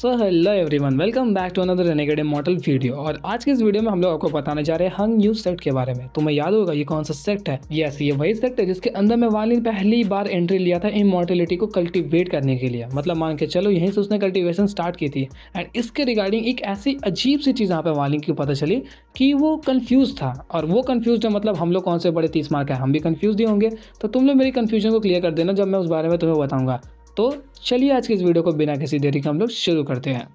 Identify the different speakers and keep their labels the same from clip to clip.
Speaker 1: So hello everyone, welcome back to another Renegade Immortal video. और आज के इस वीडियो में हम लोग आपको बताने जा रहे हैं हंग न्यूज सेक्ट के बारे में। तुम्हें याद होगा ये कौन सा सेक्ट है? यस, ये वही सेक्ट है जिसके अंदर में वाली ने पहली बार एंट्री लिया था इमॉर्टेलिटी को कल्टीवेट करने के लिए। मतलब मान के चलो यहीं से उसने कल्टीवेशन स्टार्ट की थी। एंड इसके रिगार्डिंग एक ऐसी अजीब सी चीज़ यहाँ पे वाली की पता चली कि वो कंफ्यूज था। और वो कंफ्यूज है, मतलब हम लोग कौन से बड़े 30 मार्क है, हम भी कंफ्यूज ही होंगे। तो तुम लोग मेरी कंफ्यूजन को क्लियर कर देना जब मैं उस बारे में तुम्हें बताऊंगा। तो चलिए आज की इस वीडियो को बिना किसी देरी के हम लोग शुरू करते हैं।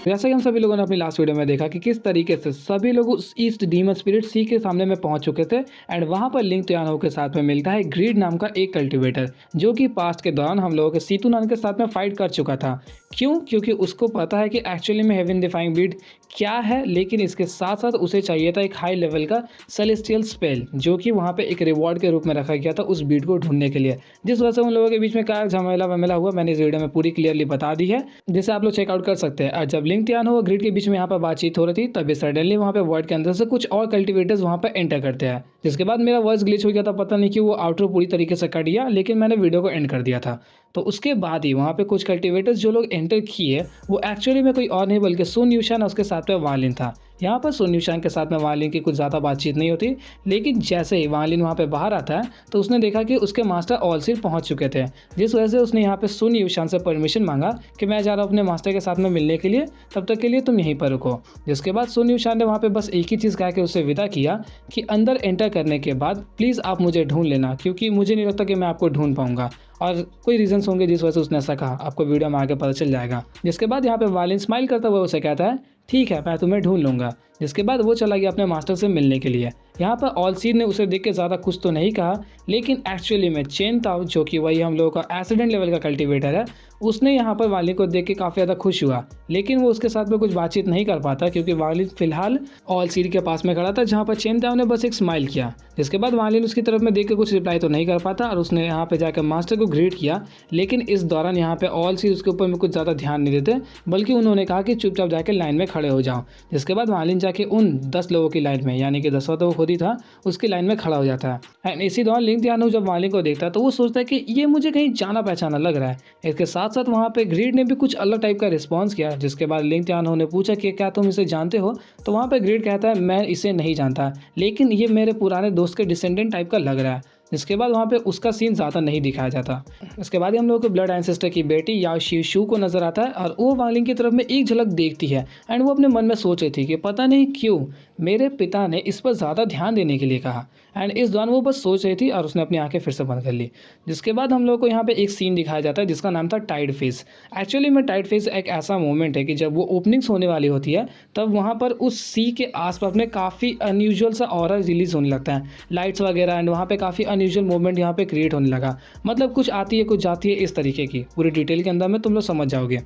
Speaker 1: जैसा कि हम सभी लोगों ने अपनी लास्ट वीडियो में देखा कि किस तरीके से सभी लोग उस ईस्ट डीमन स्पिरिट सी के सामने में पहुंच चुके थे। एंड वहां पर लिंग त्यानो के साथ में मिलता है ग्रीड नाम का एक कल्टीवेटर, जो कि पास्ट के दौरान हम लोगों के सीतू नान के साथ में फाइट कर चुका था। क्यों? क्योंकि उसको पता है कि एक्चुअली में हेवन डिफाइंग ब्रीड क्या है, लेकिन इसके साथ साथ उसे चाहिए था एक हाई लेवल का सेलेस्टियल स्पेल, जो कि वहाँ पे एक रिवॉर्ड के रूप में रखा गया था उस बीट को ढूंढने के लिए। जिस वजह से उन लोगों के बीच में क्या झमेला वमेला हुआ मैंने इस वीडियो में पूरी क्लियरली बता दी है, जिसे आप लोग चेकआउट कर सकते हैं। और जब लिंग त्यानो और ग्रिड के बीच में यहाँ पर बातचीत हो रही थी, तभी सडनली वहाँ पे वर्ल्ड के अंदर से कुछ और कल्टीवेटर्स वहाँ पर एंटर करते हैं, जिसके बाद मेरा वॉइस ग्लिच हो गया था। पता नहीं कि वो आउटरो पूरी तरीके से कट गया, लेकिन मैंने वीडियो को एंड कर दिया था। तो उसके बाद ही वहाँ पे कुछ कल्टीवेटर्स जो लोग एंटर किए वो एक्चुअली में कोई और नहीं बल्कि सुन यूशान उसके साथ में वालिन था। यहाँ पर सुन यूशान के साथ में वालिन की कुछ ज़्यादा बातचीत नहीं होती, लेकिन जैसे ही वालिन वहाँ पे बाहर आता है तो उसने देखा कि उसके मास्टर ऑलसीर पहुँच चुके थे। जिस वजह से उसने यहाँ पे सुन यूशान से परमिशन मांगा कि मैं जा रहा हूँ अपने मास्टर के साथ में मिलने के लिए, तब तक के लिए तुम यहीं पर रुको। जिसके बाद सुन यूशान ने वहाँ पे बस एक ही चीज़ कहा कि उसे विदा किया कि अंदर एंटर करने के बाद प्लीज़ आप मुझे ढूंढ लेना, क्योंकि मुझे नहीं लगता कि मैं आपको ढूंढ पाऊंगा। और कोई रीजंस होंगे जिस वजह से उसने ऐसा कहा, आपको वीडियो में आगे पता चल जाएगा। जिसके बाद यहाँ पे वालिन स्माइल करता हुआ उसे कहता है ठीक है, मैं तुम्हें ढूंढ लूंगा। जिसके बाद वो चला गया अपने मास्टर से मिलने के लिए। यहाँ पर ऑलसीर ने उसे देख के ज़्यादा कुछ तो नहीं कहा, लेकिन एक्चुअली में चेन ताओ, जो कि वही हम लोगों का एसिडेंट लेवल का कल्टीवेटर है, उसने यहाँ पर वालिन को देख के काफ़ी ज़्यादा खुश हुआ। लेकिन वो उसके साथ में कुछ बातचीत नहीं कर पाता, क्योंकि वालिन फिलहाल ऑलसीर के पास में खड़ा था, जहाँ पर चेन ताओ ने बस एक स्माइल किया। जिसके बाद वालिन उसकी तरफ में देख के कुछ रिप्लाई तो नहीं कर पाता और उसने यहाँ पे जाकर मास्टर को ग्रीट किया। लेकिन इस दौरान यहाँ पे ऑलसीर उसके ऊपर में कुछ ज़्यादा ध्यान नहीं देते, बल्कि उन्होंने कहा कि चुपचाप जाकर लाइन में खड़े हो जाओ। जिसके बाद वालिन जाके उन 10 लोगों की लाइन में, यानी कि 10वां तो वो खुद ही था, उसकी लाइन में खड़ा हो जाता है। एंड इसी दौरान लिंग त्यानो जब वालिन को देखता है तो वो सोचता है कि ये मुझे कहीं जाना पहचाना लग रहा है। इसके साथ साथ वहाँ पे ग्रीड ने भी कुछ अलग टाइप का रिस्पॉन्स किया। जिसके बाद लिंग त्यानो ने पूछा कि क्या तुम इसे जानते हो? तो वहाँ पे ग्रीड कहता है मैं इसे नहीं जानता, लेकिन ये मेरे पुराने दोस्त के डिसेंडेंट टाइप का लग रहा है। इसके बाद वहाँ पे उसका सीन ज़्यादा नहीं दिखाया जाता। इसके बाद ही हम लोग को ब्लड एंसेस्टर की बेटी या शिशु को नजर आता है और वो वालिन की तरफ में एक झलक देखती है। एंड वो अपने मन में सोच रही थी कि पता नहीं क्यों मेरे पिता ने इस पर ज़्यादा ध्यान देने के लिए कहा। एंड इस दौरान वो बस सोच रही थी और उसने अपनी आंखें फिर से बंद कर ली। जिसके बाद हम लोग को यहाँ पे एक सीन दिखाया जाता है जिसका नाम था टाइड फेज। एक्चुअली में टाइड फेज एक ऐसा मोमेंट है कि जब वो ओपनिंग्स होने वाली होती है, तब वहाँ पर उस सी के आसपास में काफ़ी अनयूजुअल सा ऑरा रिलीज होने लगता है, लाइट्स वगैरह। एंड वहाँ पे काफ़ी अनयूजुअल मूवमेंट यहाँ पे क्रिएट होने लगा। मतलब कुछ आती है कुछ जाती है, इस तरीके की पूरी डिटेल के अंदर में तुम लोग समझ जाओगे।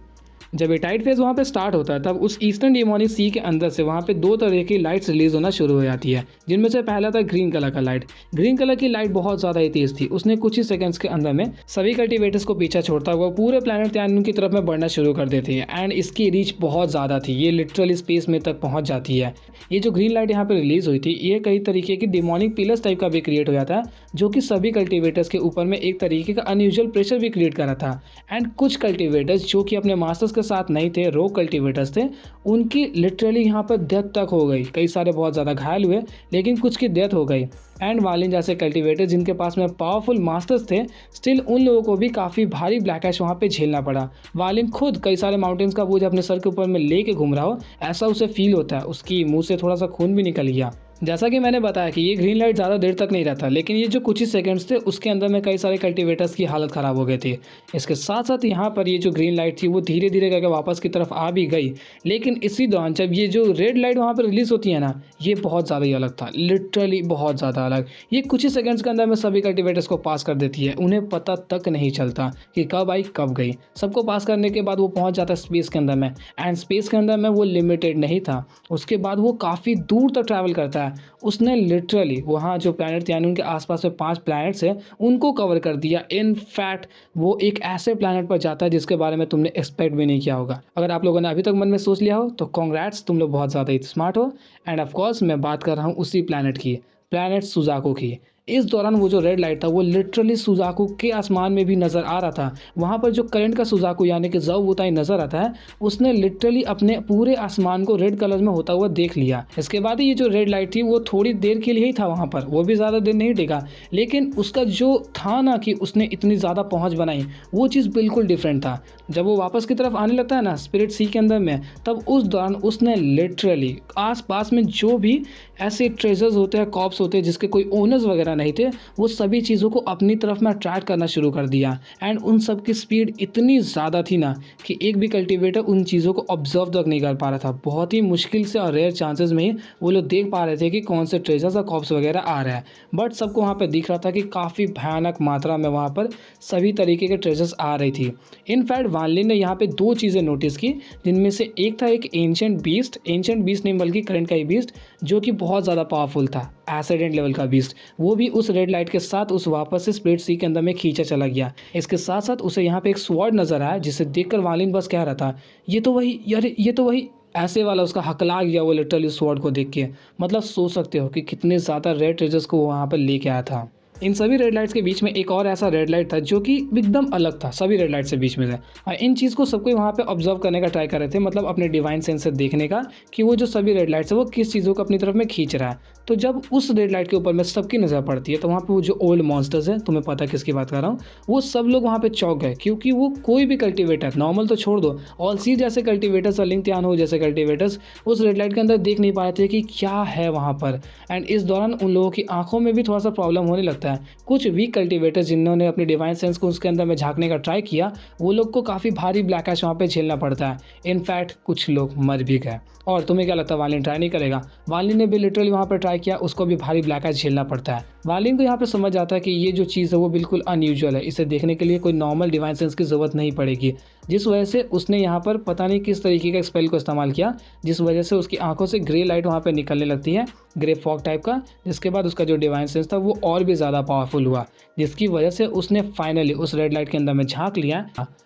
Speaker 1: जब ये टाइड फेज वहाँ पे स्टार्ट होता है, तब उस ईस्टर्न डिमोनिक सी के अंदर से वहाँ पे 2 तरह की लाइट्स रिलीज होना शुरू हो जाती है, जिनमें से पहला था ग्रीन कलर का लाइट। ग्रीन कलर की लाइट बहुत ज़्यादा ही तेज थी, उसने कुछ ही सेकंड्स के अंदर में सभी कल्टीवेटर्स को पीछा छोड़ता हुआ पूरे प्लैनेट त्यानून की तरफ में बढ़ना शुरू कर देती है। एंड इसकी रीच बहुत ज़्यादा थी, ये लिटरली स्पेस में तक पहुँच जाती है। ये जो ग्रीन लाइट यहाँ पे रिलीज हुई थी, ये कई तरीके की डिमोनिक पिलर्स टाइप का भी क्रिएट हो जाता है, जो कि सभी कल्टीवेटर्स के ऊपर में एक तरीके का अनयूजुअल प्रेशर भी क्रिएट कर रहा था। एंड कुछ कल्टीवेटर्स जो कि अपने मास्टर्स के साथ नहीं थे, रो कल्टीवेटर्स थे, उनकी लिटरली यहाँ पर डेथ तक हो गई। कई सारे बहुत ज़्यादा घायल हुए, लेकिन कुछ की डेथ हो गई। एंड वालिन जैसे कल्टीवेटर जिनके पास में पावरफुल मास्टर्स थे, स्टिल उन लोगों को भी काफ़ी भारी ब्लैक ऐश वहाँ पे झेलना पड़ा। वालिन खुद कई सारे माउंटेन्स का बोझ अपने सर के ऊपर में लेके घूम रहा हो, ऐसा उसे फील होता है। उसकी मुंह से थोड़ा सा खून भी निकल गया। जैसा कि मैंने बताया कि ये ग्रीन लाइट ज़्यादा देर तक नहीं रहता, लेकिन ये जो कुछ ही सेकंड्स थे उसके अंदर में कई सारे कल्टीवेटर्स की हालत ख़राब हो गई थी। इसके साथ साथ यहाँ पर ये जो ग्रीन लाइट थी वो धीरे धीरे करके वापस की तरफ आ भी गई। लेकिन इसी दौरान जब ये जो रेड लाइट वहाँ पर रिलीज़ होती है ना, ये बहुत ज़्यादा ही अलग था, लिटरली बहुत ज़्यादा अलग। ये कुछ ही सेकंड्स के अंदर में सभी कल्टीवेटर्स को पास कर देती है, उन्हें पता तक नहीं चलता कि कब आई कब गई। सबको पास करने के बाद वो पहुँच जाता है स्पेस के अंदर में। एंड स्पेस के अंदर में वो लिमिटेड नहीं था, उसके बाद वो काफ़ी दूर तक ट्रैवल करता है। उसने लिटरली वहाँ जो प्लैनेट यानी उनके आसपास में 5 प्लैनेट्स हैं उनको कवर कर दिया। इनफैक्ट वो एक ऐसे प्लैनेट पर जाता है जिसके बारे में तुमने एक्सपेक्ट भी नहीं किया होगा। अगर आप लोगों ने अभी तक मन में सोच लिया हो तो कॉन्ग्रेट्स, तुम लोग बहुत ज़्यादा ही स्मार्ट हो। एंड ऑफ कोर्स मैं बात कर रहा हूँ उसी प्लैनेट की, प्लैनेट सुजाको की। इस दौरान वो जो रेड लाइट था वो लिटरली सुजाकू के आसमान में भी नज़र आ रहा था। वहाँ पर जो करंट का सुजाकू यानी कि ज़ौ वुताई नज़र आता है, उसने लिटरली अपने पूरे आसमान को रेड कलर में होता हुआ देख लिया। इसके बाद ये जो रेड लाइट थी वो थोड़ी देर के लिए ही था वहाँ पर, वो भी ज़्यादा देर नहीं टिका, लेकिन उसका जो था ना कि उसने इतनी ज़्यादा पहुँच बनाई, वो चीज़ बिल्कुल डिफरेंट था। जब वो वापस की तरफ आने लगता है ना स्पिरिट सी के अंदर में, तब उस दौरान उसने लिटरली आस-पास में जो भी ऐसे ट्रेजर्स होते हैं, कॉर्प्स होते हैं जिसके कोई ओनर्स वगैरह नहीं थे, वो सभी चीज़ों को अपनी तरफ में अट्रैक्ट करना शुरू कर दिया। एंड उन सब की स्पीड इतनी ज़्यादा थी ना कि एक भी कल्टीवेटर उन चीज़ों को ऑब्जर्व तक नहीं कर पा रहा था। बहुत ही मुश्किल से और रेयर चांसेस में ही वो लोग देख पा रहे थे कि कौन से ट्रेजर्स और कॉर्प्स वगैरह आ रहा है। बट सबको वहाँ पे दिख रहा था कि काफ़ी भयानक मात्रा में वहाँ पर सभी तरीके के ट्रेजर्स आ रही थी। इनफैक्ट वान लिन ने यहाँ पे 2 चीज़ें नोटिस की, जिनमें से एक था एक एंशिएंट बीस्ट नहीं बल्कि करंट का ही बीस्ट, जो कि बहुत ज़्यादा पावरफुल था, एसिडेंट लेवल का बीस्ट। वो भी उस रेड लाइट के साथ उस वापस से स्प्लिट सी के अंदर में खींचा चला गया। इसके साथ साथ उसे यहाँ पे एक स्वॉर्ड नजर आया, जिसे देखकर वान लिन बस कह रहा था, ये तो वही यार, ये तो वही, ऐसे वाला उसका हकला गया वो लिटरली स्वॉर्ड को देख के। मतलब सोच सकते हो कि कितने ज़्यादा रेड ट्रेजर्स को वो वहाँ पर लेके आया था। इन सभी रेड लाइट्स के बीच में एक और ऐसा रेड लाइट था जो कि एकदम अलग था, सभी रेड लाइट से बीच में से। इन चीज़ को सबको वहाँ पे ऑब्जर्व करने का ट्राई कर रहे थे, मतलब अपने डिवाइन सेंस से देखने का कि वो जो सभी रेड लाइट्स है वो किस चीज़ों को अपनी तरफ में खींच रहा है। तो जब उस रेड लाइट के ऊपर में सबकी नज़र पड़ती है, तो वहाँ पे वो जो ओल्ड मॉन्स्टर्स है, तुम्हें पता है किसकी बात कर रहा हूँ, वो सब लोग वहाँ पे चौंक गए, क्योंकि वो कोई भी कल्टिवेटर, नॉर्मल तो छोड़ दो, ऑल सी जैसे कल्टिवेटर्स और लिंग त्यान हो जैसे कल्टिवेटर्स उस रेड लाइट के अंदर देख नहीं पा रहे थे कि क्या है वहाँ पर। एंड इस दौरान उन लोगों की आंखों में भी थोड़ा सा प्रॉब्लम होने लगता है। कुछ वीक कल्टिवेटर्स जिन्होंने अपने डिवाइन सेंस को उसके अंदर में झांकने का ट्राई किया, वो लोग को काफ़ी भारी ब्लैक ऐश वहाँ पे झेलना पड़ता है। इनफैक्ट कुछ लोग मर भी गए। और तुम्हें क्या लगता है वान लिन ट्राई नहीं करेगा? वान लिन ने भी लिटरली वहाँ पर ट्राई किया, उसको भी भारी ब्लैक ऐश झेलना पड़ता है। वान लिन को यहाँ पे समझ आता है कि ये जो चीज़ है वो बिल्कुल अनयूजुअल है, इसे देखने के लिए कोई नॉर्मल डिवाइन सेंस की ज़रूरत नहीं पड़ेगी, जिस वजह से उसने यहाँ पर पता नहीं किस तरीके का स्पेल को इस्तेमाल किया, जिस वजह से उसकी आंखों से ग्रे लाइट वहाँ पर निकलने लगती है, ग्रे फॉग टाइप का, जिसके बाद उसका जो डिवाइन सेंस था वो और भी ज़्यादा पावरफुल हुआ, जिसकी वजह से उसने फाइनली उस रेड लाइट के अंदर में झांक लिया।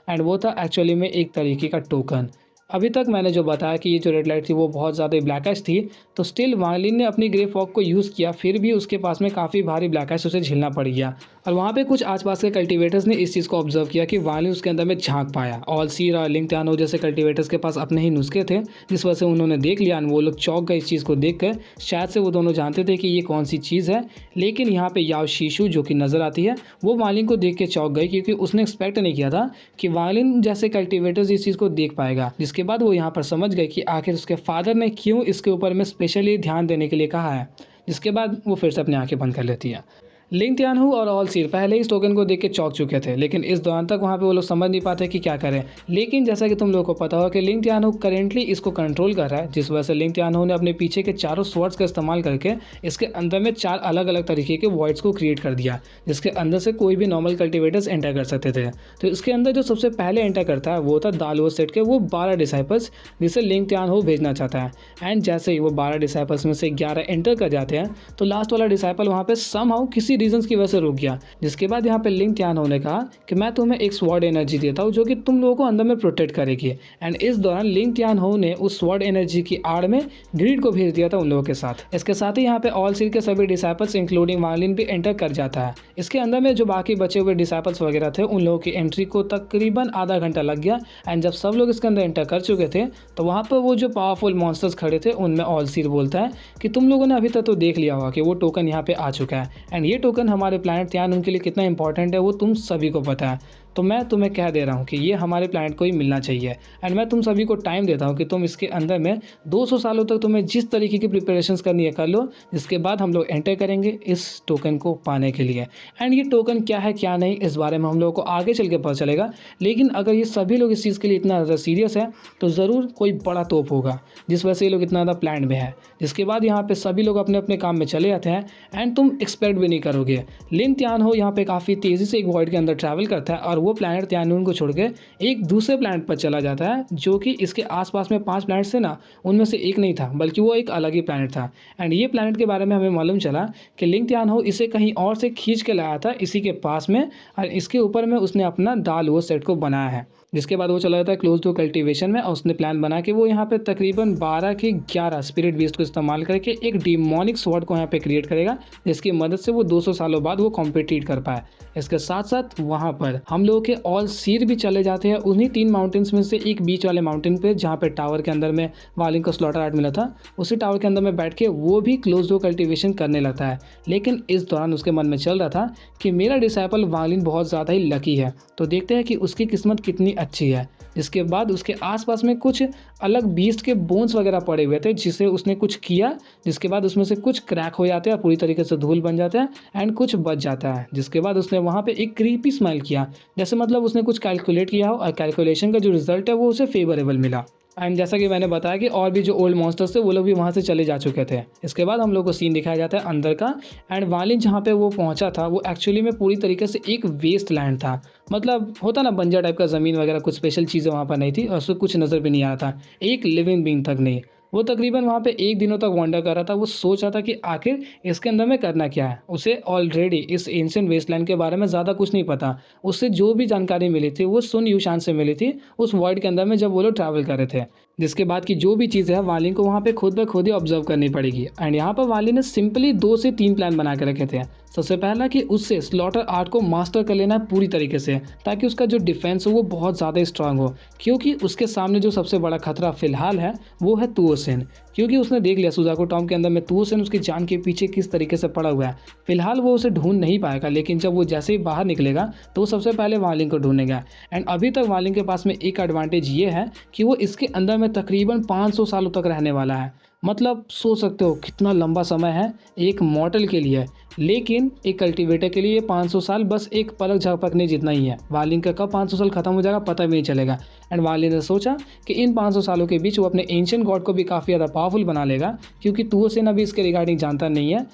Speaker 1: एंड वो था एक्चुअली में एक तरीके का टोकन। अभी तक मैंने जो बताया कि ये जो रेड लाइट थी वो बहुत ज़्यादा ब्लैक थी, तो स्टिल वान लिन ने अपनी ग्रे फॉग को यूज़ किया, फिर भी उसके पास में काफ़ी भारी ब्लैक उसे झेलना पड़ गया। और वहाँ पे कुछ आसपास के कल्टीवेटर्स ने इस चीज़ को ऑब्जर्व किया कि वान लिन उसके अंदर में झांक पाया। ऑल सीर और लिंग त्यानो जैसे कल्टीवेटर्स के पास अपने ही नुस्खे थे, जिस वजह से उन्होंने देख लिया। वो लोग चौंक गए इस चीज़ को देख कर, शायद से वो दोनों जानते थे कि ये कौन सी चीज़ है। लेकिन यहाँ पे याओ शीशु जो कि नज़र आती है, वो वान लिन को देख के चौंक गई, क्योंकि उसने एक्सपेक्ट नहीं किया था कि वान लिन जैसे कल्टीवेटर्स इस चीज़ को देख पाएगा। जिसके बाद वो यहाँ पर समझ गए कि आखिर उसके फादर ने क्यों इसके ऊपर में स्पेशली ध्यान देने के लिए कहा है। जिसके बाद वो फिर से अपनी आंखें बंद कर लेती है। लिंग त्यानहू और ऑल सीर पहले इस टोकन को देख के चौंक चुके थे, लेकिन इस दौरान तक वहाँ पे वो लोग समझ नहीं पाते कि क्या करें। लेकिन जैसा कि तुम लोगों को पता हो कि लिंग त्यानहू करेंटली इसको कंट्रोल कर रहा है, जिस वजह से लिंग त्यानहू ने अपने पीछे के चारों स्वॉर्ड्स का इस्तेमाल करके इसके अंदर में 4 अलग अलग तरीके के वॉइड्स को क्रिएट कर दिया, जिसके अंदर से कोई भी नॉर्मल कल्टिवेटर्स एंटर कर सकते थे। तो इसके अंदर जो सबसे पहले एंटर करता है वो था दालुओ सेट के वो 12 डिसाइपल्स, जिसे लिंग त्यानहू भेजना चाहता है। एंड जैसे ही वो 12 डिसाइपल्स में से 11 एंटर कर जाते हैं, तो लास्ट वाला डिसाइपल वहाँ पे समहाउ किसी रीजन की वजह से रुक गया। जिसके बाद यहाँ पे लिंग त्यानहू ने कहा कि मैं तुम्हें एक स्वॉर्ड एनर्जी देता हूँ जो कि तुम लोगों को अंदर में प्रोटेक्ट करेगी। एंड इस दौरान लिंग त्यानहू ने उस स्वॉर्ड एनर्जी की आड़ में ग्रीड को भेज दिया था उन लोगों के साथ। इसके साथ ही यहाँ पे ऑल सीर के सभी डिसाइपल्स इंक्लूडिंग वान लिन भी एंटर कर जाता है। इसके अंदर में जो बाकी बचे हुए डिसाइपल्स वगैरह थे, उन लोगों की एंट्री को तकरीबन आधा घंटा लग गया। एंड जब सब लोग इसके अंदर एंटर कर चुके थे, तो वहाँ पर वो जो पावरफुल मॉन्स्टर्स खड़े थे, उनमें ऑल सीर बोलता है कि तुम लोगों ने अभी तक तो देख लिया होगा कि वो टोकन यहाँ पे आ चुका है। एंड ये टोकन हमारे प्लैनेट त्यान उनके लिए कितना इंपॉर्टेंट है वो तुम सभी को पता है। तो मैं तुम्हें कह दे रहा हूँ कि ये हमारे प्लैनेट को ही मिलना चाहिए। एंड मैं तुम सभी को टाइम देता हूँ कि तुम इसके अंदर में 200 सालों तक तुम्हें जिस तरीके की प्रिपरेशंस करनी है कर लो, जिसके बाद हम लोग एंटर करेंगे इस टोकन को पाने के लिए। एंड ये टोकन क्या है क्या नहीं, इस बारे में हम लोगों को आगे चल के पता चलेगा। लेकिन अगर ये सभी लोग इस चीज़ के लिए इतना ज़्यादा सीरियस है, तो ज़रूर कोई बड़ा तोप होगा, जिस वजह से ये लोग इतना ज़्यादा प्लान में है। जिसके बाद यहाँ पे सभी लोग अपने अपने काम में चले जाते हैं। एंड तुम एक्सपेक्ट भी नहीं करोगे, लिन त्यानहू यहाँ पे काफ़ी तेज़ी से एक वॉइड के अंदर ट्रैवल करता है, और वो प्लैनेट त्यानून को छोड़ के एक दूसरे प्लैनेट पर चला जाता है, जो कि इसके आसपास में 5 प्लैनेट्स थे ना, उनमें से एक नहीं था, बल्कि वो एक अलग ही प्लैनेट था। एंड ये प्लैनेट के बारे में हमें मालूम चला कि लिंग त्यानहू इसे कहीं और से खींच के लाया था इसी के पास में, और इसके ऊपर में उसने अपना दालुओ सेट को बनाया है। जिसके बाद वो चला जाता है क्लोज टू कल्टीवेशन में और उसने प्लान बना कि वो यहाँ पे तकरीबन 12 के 11 स्पिरिट बीस्ट को इस्तेमाल करके एक डिमोनिक स्वॉर्ड को यहाँ पे क्रिएट करेगा, जिसकी मदद से वो 200 सालों बाद वो कॉम्पिटिट कर पाए। इसके साथ साथ वहाँ पर हम लोगों के ऑल सीर भी चले जाते हैं उन्हीं 3 माउंटेन्स में से एक बीच वाले माउंटेन पे, जहाँ पे टावर के अंदर में वालिन को स्लॉटर आर्ट मिला था। उसी टावर के अंदर में बैठ के वो भी क्लोज डोर कल्टीवेशन करने लगता है। लेकिन इस दौरान उसके मन में चल रहा था कि मेरा डिसाइपल वालिन बहुत ज़्यादा ही लकी है, तो देखते हैं कि उसकी किस्मत कितनी अच्छी है। जिसके बाद उसके आसपास में कुछ अलग बीस्ट के बोन्स वगैरह पड़े हुए थे, जिसे उसने कुछ किया, जिसके बाद उसमें से कुछ क्रैक हो जाते हैं, पूरी तरीके से धूल बन जाते हैं एंड कुछ बच जाता है। जिसके बाद उसने वहाँ पे एक क्रीपी स्माइल किया, जैसे मतलब उसने कुछ कैलकुलेट किया हो और कैलकुलेशन का जो रिजल्ट है वो उसे फेवरेबल मिला। एंड जैसा कि मैंने बताया कि और भी जो ओल्ड मॉन्स्टर्स थे वो लोग भी वहाँ से चले जा चुके थे। इसके बाद हम लोग को सीन दिखाया जाता है अंदर का। एंड वालिन जहाँ पे वो पहुँचा था वो एक्चुअली में पूरी तरीके से एक वेस्ट लैंड था, मतलब होता ना बंजर टाइप का ज़मीन वगैरह, कुछ स्पेशल चीज़ें वहाँ पर नहीं थी और उसको कुछ नज़र भी नहीं आ रहा था, एक लिविंग बीइंग तक नहीं। वो तकरीबन वहाँ पे एक दिनों तक वंडर कर रहा था। वो सोच रहा था कि आखिर इसके अंदर में करना क्या है। उसे ऑलरेडी इस एंशिएंट वेस्टलैंड के बारे में ज़्यादा कुछ नहीं पता। उससे जो भी जानकारी मिली थी वो सुन यूशान से मिली थी उस वर्ल्ड के अंदर में जब वो लोग ट्रैवल कर रहे थे। जिसके बाद की जो भी चीज़ है वालिन को वहाँ पे खुद ब खुद ही ऑब्जर्व करनी पड़ेगी। एंड यहाँ पर वालिन ने सिंपली 2 से 3 प्लान बना के रखे थे। सबसे पहला कि उससे स्लॉटर आर्ट को मास्टर कर लेना है पूरी तरीके से, ताकि उसका जो डिफेंस हो वो बहुत ज़्यादा स्ट्रांग हो, क्योंकि उसके सामने जो सबसे बड़ा खतरा फिलहाल है वो है तुओसेन। क्योंकि उसने देख लिया सुजाको टॉम के अंदर में तुओसेन उसकी जान के पीछे किस तरीके से पड़ा हुआ है। फिलहाल वो उसे ढूंढ नहीं पाएगा, लेकिन जब वो जैसे ही बाहर निकलेगा तो वो सबसे पहले वालिन को ढूंढेगा। एंड अभी तक वालिन के पास में एक एडवांटेज ये है कि वो इसके अंदर में तकरीबन 500 सालों तक रहने वाला है। मतलब सोच सकते हो कितना लंबा समय है एक मॉर्टल के लिए, लेकिन एक कल्टीवेटर के लिए 500 साल बस एक पलक झपकने जितना ही है। वालिन का कब 500 साल खत्म हो जाएगा पता भी नहीं चलेगा। एंड वालिन ने सोचा कि इन 500 सालों के बीच वो अपने एंशिएंट गॉड को भी काफ़ी ज़्यादा पावरफुल बना लेगा, क्योंकि तुओसेन अभी इसके रिगार्डिंग जानता नहीं है।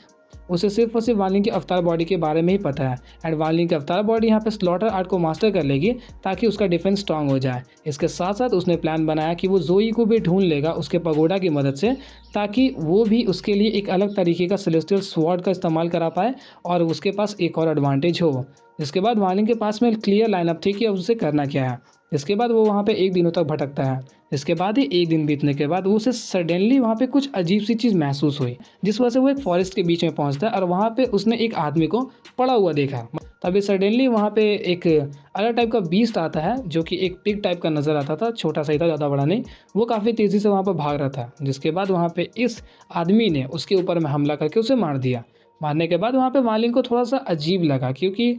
Speaker 1: उसे सिर्फ और सिर्फ वालिन की अवतार बॉडी के बारे में ही पता है। एंड वालिन की अवतार बॉडी यहाँ पे स्लॉटर आर्ट को मास्टर कर लेगी ताकि उसका डिफेंस स्ट्रांग हो जाए। इसके साथ साथ उसने प्लान बनाया कि वो जोई को भी ढूंढ लेगा उसके पगोडा की मदद से, ताकि वो भी उसके लिए एक अलग तरीके का सेलेस्टियल स्वॉर्ड का इस्तेमाल करा पाए और उसके पास एक और एडवांटेज हो। इसके बाद वालिन के पास में क्लियर लाइनअप थी कि अब उसे करना क्या है। इसके बाद वो वहाँ पे एक दिनों तक भटकता है। इसके बाद ही एक दिन बीतने के बाद उसे सडनली वहाँ पे कुछ अजीब सी चीज़ महसूस हुई, जिस वजह से वो एक फॉरेस्ट के बीच में पहुँचता है और वहाँ पे उसने एक आदमी को पड़ा हुआ देखा। तभी सडनली वहाँ पे एक अलग टाइप का बीस्ट आता है, जो कि एक पिग टाइप का नज़र आता था, छोटा सा ही था, ज़्यादा बड़ा नहीं। वो काफ़ी तेज़ी से वहाँ पर भाग रहा था, जिसके बाद वहाँ पे इस आदमी ने उसके ऊपर में हमला करके उसे मार दिया। मारने के बाद वहाँ पे वालिन को थोड़ा सा अजीब लगा, क्योंकि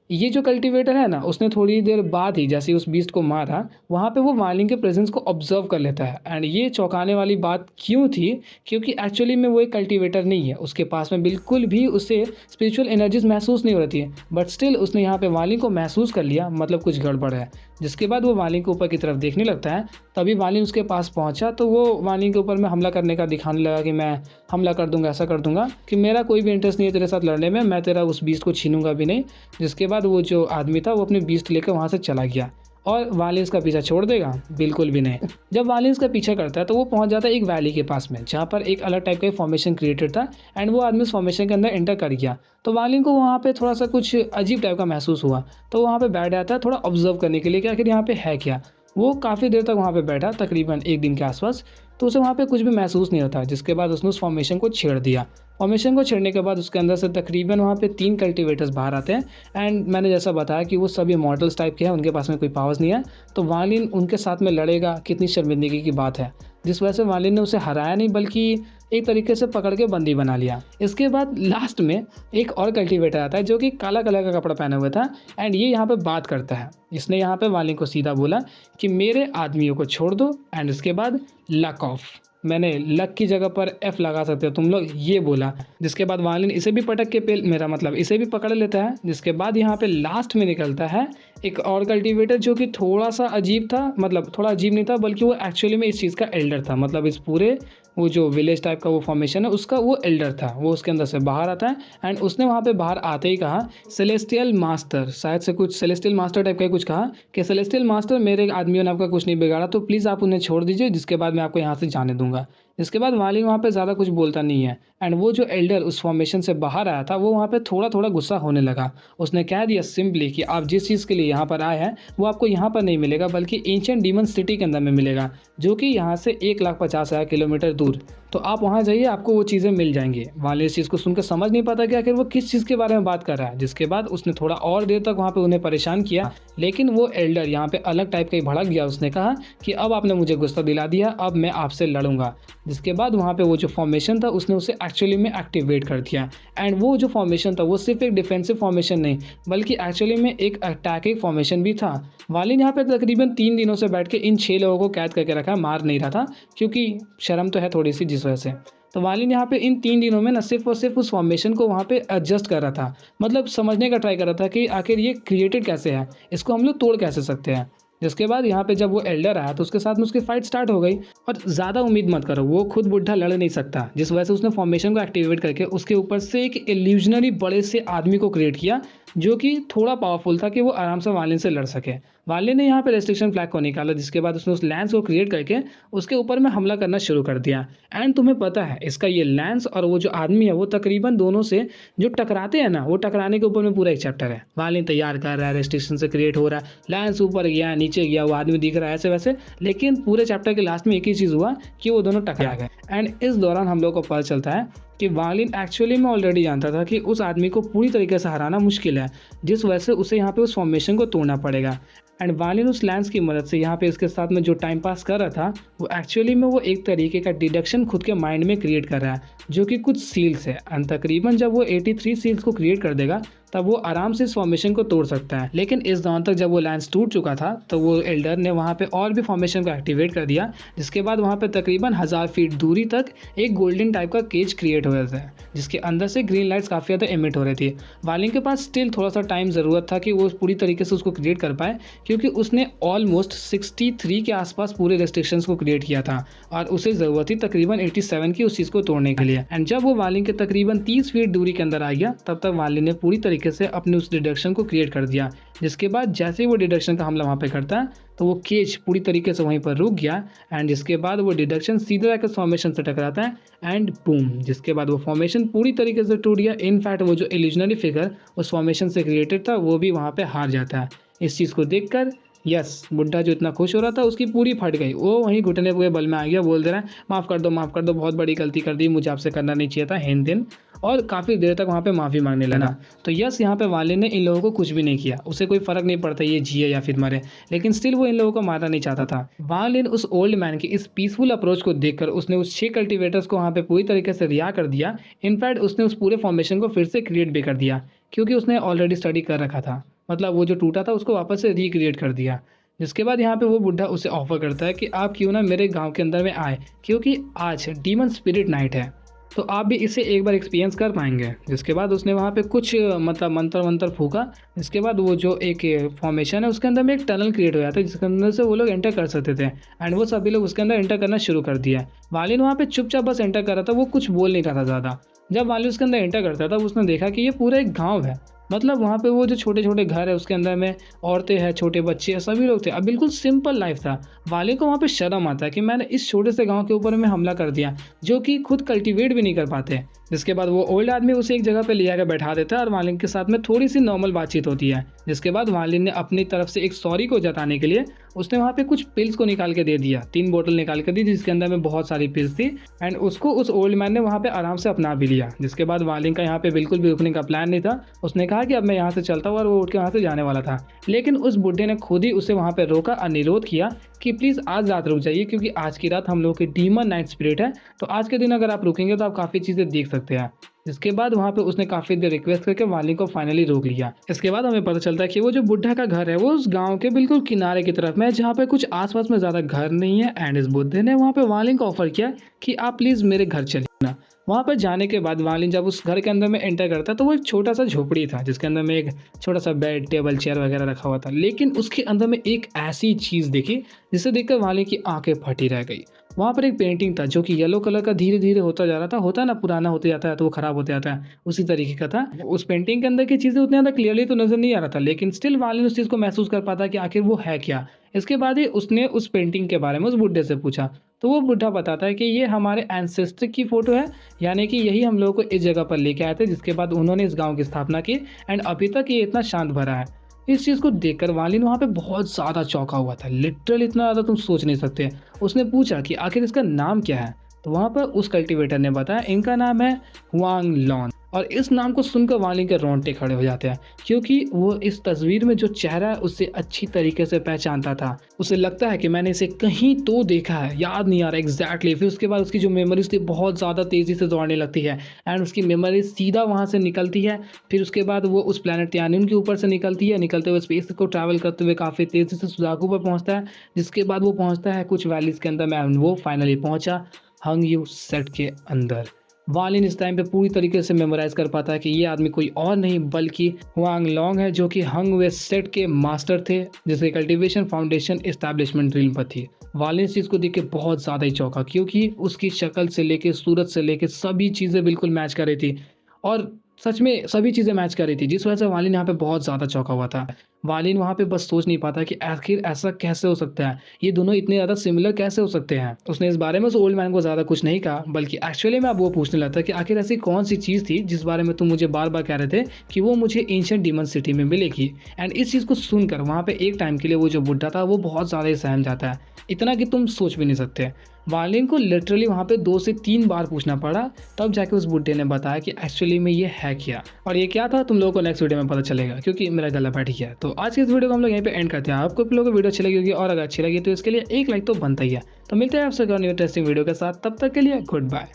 Speaker 1: ये जो कल्टीवेटर है ना, उसने थोड़ी देर बाद ही जैसे उस बीस्ट को मारा वहाँ पे वो वालिन के प्रेजेंस को ऑब्जर्व कर लेता है। एंड ये चौंकाने वाली बात क्यों थी, क्योंकि एक्चुअली में वो एक कल्टीवेटर नहीं है, उसके पास में बिल्कुल भी उसे स्पिरिचुअल एनर्जीज महसूस नहीं हो रही थी, बट स्टिल उसने यहाँ पे वालिन को महसूस कर लिया, मतलब कुछ गड़बड़ है। जिसके बाद वो वालिन के ऊपर की तरफ देखने लगता है। तभी वालिन उसके पास पहुंचा तो वो वालिन के ऊपर में हमला करने का दिखाने लगा कि मैं हमला कर दूंगा, ऐसा कर दूंगा, कि मेरा कोई भी इंटरेस्ट नहीं है तेरे साथ लड़ने में, मैं तेरा उस बीस्ट को छीनूंगा भी नहीं। जिसके बाद वो जो आदमी था वो अपने बीस्ट लेकर वहाँ से चला गया। और वालिन का पीछा छोड़ देगा? बिल्कुल भी नहीं। जब वालिन का पीछा करता है तो वो पहुंच जाता है एक वैली के पास में, जहाँ पर एक अलग टाइप का फॉर्मेशन क्रिएटेड था। एंड वो आदमी उस फॉर्मेशन के अंदर एंटर कर गया। तो वालिन को वहाँ पे थोड़ा सा कुछ अजीब टाइप का महसूस हुआ, तो वहाँ पे बैठ जाता है थोड़ा ऑब्जर्व करने के लिए कि आखिर यहाँ पे है क्या। वो काफ़ी देर तक वहाँ पे बैठा, तकरीबन एक दिन के आसपास, तो उसे वहाँ पे कुछ भी महसूस नहीं होता। जिसके बाद उसने उस फॉर्मेशन को छेड़ दिया। फॉर्मेशन को छेड़ने के बाद उसके अंदर से तकरीबन वहाँ पे 3 कल्टीवेटर्स बाहर आते हैं। एंड मैंने जैसा बताया कि वो सभी मॉडल्स टाइप के हैं, उनके पास में कोई पावर्स नहीं है, तो वालिन उनके साथ में लड़ेगा, कितनी शर्मिंदगी की बात है। जिस वजह से वालिन ने उसे हराया नहीं, बल्कि एक तरीके से पकड़ के बंदी बना लिया। इसके बाद लास्ट में एक और कल्टीवेटर आता है जो कि काला कलर का कपड़ा पहना हुआ था। एंड ये यहाँ पे बात करता है। इसने यहाँ पे वालिन को सीधा बोला कि मेरे आदमियों को छोड़ दो, एंड इसके बाद लक ऑफ। मैंने लक की जगह पर एफ लगा सकते हो तुम लोग, ये बोला। जिसके बाद वालिन इसे भी पटक के मेरा मतलब इसे भी पकड़ लेता है। जिसके बाद यहाँ पे लास्ट में निकलता है एक और कल्टीवेटर जो कि थोड़ा सा अजीब था, मतलब थोड़ा अजीब नहीं था, बल्कि वो एक्चुअली में इस चीज़ का एल्डर था, मतलब इस पूरे वो जो विलेज टाइप का वो फॉर्मेशन है उसका वो एल्डर था। वो उसके अंदर से बाहर आता है। एंड उसने वहाँ पे बाहर आते ही कहा सेलेस्टियल मास्टर, शायद से कुछ सेलेस्टियल मास्टर टाइप का कुछ कहा कि सेलेस्टियल मास्टर, मेरे आदमियों ने आपका कुछ नहीं बिगाड़ा, तो प्लीज़ आप उन्हें छोड़ दीजिए, जिसके बाद मैं आपको यहाँ से जाने दूंगा। इसके बाद वालिन वहाँ पे ज़्यादा कुछ बोलता नहीं है एंड वो जो एल्डर उस फॉर्मेशन से बाहर आया था वो वहाँ पे थोड़ा थोड़ा गुस्सा होने लगा। उसने कह दिया सिंपली कि आप जिस चीज़ के लिए यहाँ पर आए हैं वो आपको यहाँ पर नहीं मिलेगा बल्कि एंशिएंट डीमन सिटी के अंदर में मिलेगा, जो कि यहाँ से 1,50,000 किलोमीटर दूर। तो आप वहाँ जाइए, आपको वो चीज़ें मिल जाएंगी। वालिन इस चीज़ को सुनकर समझ नहीं पाता कि आखिर वो किस चीज़ के बारे में बात कर रहा है। जिसके बाद उसने थोड़ा और देर तक वहाँ पे उन्हें परेशान किया, लेकिन वो एल्डर यहाँ पे अलग टाइप का ही भड़क गया। उसने कहा कि अब आपने मुझे गुस्सा दिला दिया, अब मैं आपसे लड़ूंगा। जिसके बाद वहाँ पे वो जो फॉर्मेशन था उसने उसे एक्चुअली में एक्टिवेट कर दिया एंड वो जो फॉर्मेशन था वो सिर्फ एक डिफेंसिव फॉर्मेशन नहीं बल्कि एक्चुअली में एक अटैकिंग फॉर्मेशन भी था। वालिन यहाँ पे तकरीबन 3 दिनों से बैठ के इन 6 लोगों को कैद करके रखा, मार नहीं रहा था क्योंकि शर्म तो है थोड़ी सी जिस वजह से। तो वालिन यहाँ पे इन 3 दिनों में न सिर्फ और सिर्फ उस फॉर्मेशन को वहाँ पे एडजस्ट कर रहा था, मतलब समझने का ट्राई कर रहा था कि आखिर ये क्रिएटेड कैसे है, इसको हम लोग तोड़ कैसे सकते हैं। जिसके बाद यहाँ पे जब वो एल्डर आया तो उसके साथ में उसकी फाइट स्टार्ट हो गई। और ज़्यादा उम्मीद मत करो, वो खुद बुढ़ा लड़ नहीं सकता, जिस वजह से उसने फॉर्मेशन को एक्टिवेट करके उसके ऊपर से एक इल्यूजनरी बड़े से आदमी को क्रिएट किया जो कि थोड़ा पावरफुल था कि वो आराम से वालिन से लड़ सके। वालिन ने यहाँ पे रेस्ट्रिक्शन फ्लैग को निकाला, जिसके बाद उसने उस लैंस को क्रिएट करके उसके ऊपर में हमला करना शुरू कर दिया। एंड तुम्हें पता है इसका ये लैंस और वो जो आदमी है वो तकरीबन दोनों से जो टकराते हैं ना, वो टकराने के ऊपर में पूरा एक चैप्टर है। वालिन तैयार कर रहा है, रेस्ट्रिक्शन से क्रिएट हो रहा है, लैंस ऊपर गया नीचे गया, वो आदमी दिख रहा है ऐसे वैसे, लेकिन पूरे चैप्टर के लास्ट में एक ही चीज़ हुआ कि वो दोनों टकरा गए। एंड इस दौरान हम लोग को पता चलता है कि वालिन एक्चुअली में ऑलरेडी जानता था कि उस आदमी को पूरी तरीके से हराना मुश्किल है, जिस वजह से उसे यहाँ पे उस फॉर्मेशन को तोड़ना पड़ेगा। एंड वालिन उस लैंस की मदद से यहाँ पे इसके साथ में जो टाइम पास कर रहा था वो एक्चुअली में वो एक तरीके का डिडक्शन खुद के माइंड में क्रिएट कर रहा है, जो कि कुछ सील्स है। एंड तकरीबन जब वो 83 सील्स को क्रिएट कर देगा तब वो आराम से इस फॉर्मेशन को तोड़ सकता है। लेकिन इस दौरान तक जब वो लैंस टूट चुका था तो वो एल्डर ने वहाँ पे और भी फॉर्मेशन को एक्टिवेट कर दिया, जिसके बाद वहाँ पे तकरीबन 1000 फीट दूरी तक एक गोल्डन टाइप का केज क्रिएट हो रहा था, जिसके अंदर से ग्रीन लाइट्स काफ़ी ज़्यादा एमिट हो रही थी। वालिन के पास स्टिल थोड़ा सा टाइम ज़रूरत था कि वो पूरी तरीके से उसको क्रिएट कर पाए, क्योंकि उसने ऑलमोस्ट 63 के आसपास पूरे रेस्ट्रिक्शंस को क्रिएट किया था और उसे ज़रूरत थी तकरीबन 87 की उस चीज़ को तोड़ने के लिए। एंड जब वो वालिन के तकरीबन 30 फीट दूरी के अंदर आ गया तब तक वालिन ने पूरी तरीके से अपने उस डिडक्शन को क्रिएट कर दिया। जिसके बाद जैसे ही वो डिडक्शन का हमला वहाँ पे करता है तो वो केज पूरी तरीके से वहीं पर रुक गया। एंड जिसके बाद वो डिडक्शन सीधे जाकर फॉर्मेशन से टकराता है एंड बूम, जिसके बाद वो फॉर्मेशन पूरी तरीके से टूट गया। इनफैक्ट वो जो इल्यूजनरी फिगर उस फॉर्मेशन से क्रिएटेड था वो भी वहाँ पे हार जाता है। इस चीज़ को देखकर यस, बुड्ढा जो इतना खुश हो रहा था उसकी पूरी फट गई। वो वहीं घुटने के बल में आ गया, बोल दे रहा है माफ़ कर दो, माफ़ कर दो, बहुत बड़ी गलती कर दी, मुझे आपसे करना नहीं चाहिए था, हेन दिन। और काफ़ी देर तक वहाँ पे माफ़ी मांगने लगा। तो यस, यहाँ पे वालिन ने इन लोगों को कुछ भी नहीं किया, उसे कोई फ़र्क नहीं पड़ता ये जिए या फिर मरे, लेकिन स्टिल वो इन लोगों को मारना नहीं चाहता था। वालिन उस ओल्ड मैन की इस पीसफुल अप्रोच को देखकर उसने उस 6 कल्टिवेटर्स को वहाँ पे पूरी तरीके से रिहा कर दिया। इनफैक्ट उसने उस पूरे फॉर्मेशन को फिर से क्रिएट भी कर दिया, क्योंकि उसने ऑलरेडी स्टडी कर रखा था। मतलब वो जो टूटा था उसको वापस से रिक्रिएट कर दिया। जिसके बाद यहाँ पे वो बुढ़ा उसे ऑफर करता है कि आप क्यों ना मेरे गांव के अंदर में आए, क्योंकि आज डीमन स्पिरिट नाइट है, तो आप भी इसे एक बार एक्सपीरियंस कर पाएंगे। जिसके बाद उसने वहाँ पे कुछ मतलब मंत्र फूका। जिसके बाद वो जो एक फॉर्मेशन है उसके अंदर में एक टनल क्रिएट हो जाता है, जिसके अंदर से वो लोग एंटर कर सकते थे। एंड वो सभी लोग उसके अंदर एंटर करना शुरू कर दिया। वालिन वहाँ पे चुपचाप बस एंटर कर रहा था, वो कुछ बोल नहीं रहा था ज़्यादा। जब वालिन उसके अंदर एंटर करता था उसने देखा कि ये पूरा एक गाँव है। मतलब वहाँ पे वो जो छोटे छोटे घर है उसके अंदर में औरतें हैं, छोटे बच्चे हैं, सभी लोग थे। अब बिल्कुल सिंपल लाइफ था। वालिन को वहाँ पे शर्म आता है कि मैंने इस छोटे से गांव के ऊपर में हमला कर दिया, जो कि खुद कल्टीवेट भी नहीं कर पाते। जिसके बाद वो ओल्ड आदमी उसे एक जगह पे ले जाकर बैठा देता है और वालिन के साथ में थोड़ी सी नॉर्मल बातचीत होती है। जिसके बाद वालिन ने अपनी तरफ से एक सॉरी को जताने के लिए उसने वहाँ पे कुछ पिल्स को निकाल के दे दिया, 3 बोतल निकाल के दी जिसके अंदर में बहुत सारी पिल्स थी। एंड उसको उस ओल्ड मैन ने वहाँ पे आराम से अपना भी लिया। जिसके बाद वालिन का यहाँ पे बिल्कुल भी रुकने का प्लान नहीं था। उसने कहा कि अब मैं यहाँ से चलता हूँ, और वो उठ के वहाँ से जाने वाला था। लेकिन उस बुढ़े ने खुद ही उसे वहाँ पे रोका, अनुरोध किया कि प्लीज़ आज रात रुक जाइए, क्योंकि आज की रात हम लोग की डीमन नाइट स्पिरिट है, तो आज के दिन अगर आप रुकेंगे तो आप काफ़ी चीज़ें देख सकते हैं। जिसके बाद वहाँ पे उसने काफ़ी देर रिक्वेस्ट करके वालिन को फाइनली रोक लिया। इसके बाद हमें पता चलता है कि वो जो बुढ़ा का घर है वो उस गांव के बिल्कुल किनारे की तरफ में है, जहाँ पे कुछ आसपास में ज़्यादा घर नहीं है। एंड इस बुढ़े ने वहाँ पे वालिन को ऑफर किया कि आप प्लीज़ मेरे घर चलिए ना। वहाँ पर जाने के बाद वालिन जब उस घर के अंदर में एंटर करता तो वो एक छोटा सा झोपड़ी था, जिसके अंदर में एक छोटा सा बेड, टेबल, चेयर वगैरह रखा हुआ था। लेकिन उसके अंदर में एक ऐसी चीज़ देखी जिसे देखकर वालिन की आंखें फटी रह गई। वहाँ पर एक पेंटिंग था जो कि येलो कलर का धीरे धीरे होता जा रहा था। होता है ना, पुराना होते जाता है तो वो खराब होते जाता है, उसी तरीके का था। उस पेंटिंग के अंदर की चीज़ें उतनी ज़्यादा क्लियरली तो नज़र नहीं आ रहा था, लेकिन स्टिल वालिन उस चीज़ को महसूस कर पाता कि आखिर वो है क्या। इसके बाद ही उसने उस पेंटिंग के बारे में उस बुड्ढे से पूछा, तो वो बुड्ढा बताता है कि ये हमारे एंसेस्टर की फ़ोटो है, यानी कि यही हम लोगों को इस जगह पर लेके आए थे, जिसके बाद उन्होंने इस गाँव की स्थापना की एंड अभी तक ये इतना शांत भरा है। इस चीज़ को देखकर वालिन वहाँ पे बहुत ज़्यादा चौंका हुआ था, लिटरली इतना ज़्यादा तुम सोच नहीं सकते। उसने पूछा कि आखिर इसका नाम क्या है? तो वहाँ पर उस कल्टीवेटर ने बताया इनका नाम है हुआंग लॉन। और इस नाम को सुनकर वालिन के रोंगटे खड़े हो जाते हैं, क्योंकि वो इस तस्वीर में जो चेहरा है उससे अच्छी तरीके से पहचानता था। उसे लगता है कि मैंने इसे कहीं तो देखा है, याद नहीं आ रहा एग्जैक्टली। फिर उसके बाद उसकी जो मेमोरीज थी बहुत ज़्यादा तेज़ी से दौड़ने लगती है एंड उसकी मेमोरीज सीधा वहाँ से निकलती है। फिर उसके बाद वो उस प्लानट त्यानिन के ऊपर से निकलती है, निकलते हुए स्पेस को ट्रैवल करते हुए काफ़ी तेज़ी से सुजाकू पर पहुँचता है, जिसके बाद वो पहुँचता है कुछ वैलीज़ के अंदर में एंड वो फाइनली पहुँचा हंग यू सेट के अंदर। वालिन इस टाइम पे पूरी तरीके से मेमोराइज़ कर पाता है कि ये आदमी कोई और नहीं बल्कि हुआंग लॉन्ग है, जो कि हंग वे सेट के मास्टर थे, जिसके कल्टीवेशन फाउंडेशन एस्टैब्लिशमेंट ड्रीम पर थी। वालिन इस चीज़ को देख के बहुत ज़्यादा ही चौंका, क्योंकि उसकी शक्ल से लेके सूरत से लेके सभी चीज़ें बिल्कुल मैच कर रही थी और सच में सभी चीज़ें मैच कर रही थी, जिस वजह से वालिन यहाँ पे बहुत ज़्यादा चौंका हुआ था। वालिन वहाँ पे बस सोच नहीं पाता कि आखिर ऐसा कैसे हो सकता है? ये दोनों इतने ज़्यादा सिमिलर कैसे हो सकते हैं? उसने इस बारे में उस ओल्ड मैन को ज़्यादा कुछ नहीं कहा, बल्कि एक्चुअली में अब वो पूछने लगा कि आखिर ऐसी कौन-सी चीज़ थी जिस बारे में तुम मुझे बार-बार कह रहे थे कि वो मुझे एंशिएंट डीमन सिटी में मिलेगी? एंड इस चीज़ को सुनकर वहाँ पे एक टाइम के लिए वो जो बुड्ढा था वो बहुत ज़्यादा ही सहम जाता है, इतना कि तुम सोच भी नहीं सकते। वालिन को लिटरली वहाँ पे 2 से 3 बार पूछना पड़ा, तब जाके उस बुड्ढे ने बताया कि एक्चुअली में ये है क्या? और ये क्या था तुम लोगों को नेक्स्ट वीडियो में पता चलेगा, क्योंकि मेरा गला बैठ गया है। तो आज की इस वीडियो को हम लोग यहीं पे एंड करते हैं। आपको लोगों को वीडियो अच्छी लगी होगी और अगर अच्छी लगी तो इसके लिए एक लाइक तो बनता ही है। तो मिलते हैं आपसे एक और न्यू इंटरेस्टिंग वीडियो के साथ, तब तक के लिए गुड बाय।